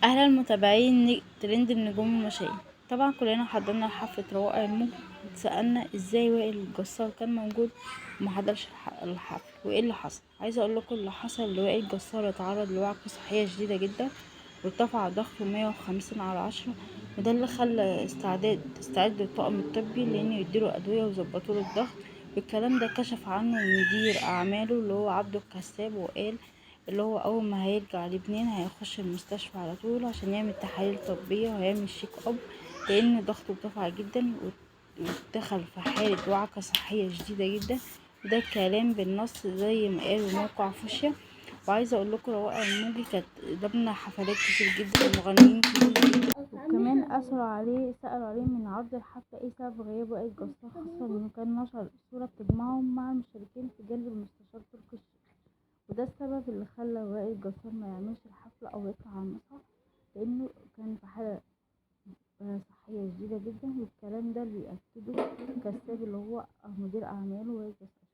أهلا المتابعين ترند النجوم المشاهير. طبعا كلنا حضرنا حفلة رواق الموج، واتسألنا ازاي وائل الجسار كان موجود ومحضرش الحفل وايه اللي حصل. عايزة اقول لكم اللي حصل، اللي وائل الجسار اتعرض لوعكة صحية شديدة جدا، وارتفع ضغطه 150/10، وده اللي خلى استعد الطاقم الطبي لانه يديله ادوية ويظبطوله الضغط. والكلام ده كشف عنه مدير اعماله اللي هو عبده الكساب، وقال اللي هو اول ما هيرجع لبنان هيخش المستشفى على طول عشان يعمل تحاليل طبية وهيعمل شيك اب، لان ضغطه ارتفع جدا ودخل في حالة وعكة صحية شديدة جدا. وده كلام بالنص زي ما قالوا موقع فوشيا. وعايزة اقول لكم روائع الموجي كانت ضمن حفلات كتير جدا ومغنيين كتير جدا، وكمان سألوا عليه من عرض الحفلة ايه سبب غيابه وائل جسار، خاصة انه كان نشر صورة بتجمعهم مع المشاركين في جانب المستشار تركي الشيخ. وده السبب اللي خلى وائل جسار ما يعملش الحفلة أو يطلع على المسرح، لأنه كان في حالة صحية شديدة جدا. والكلام ده اللي بيأكده كساب اللي هو مدير أعماله وائل جسار.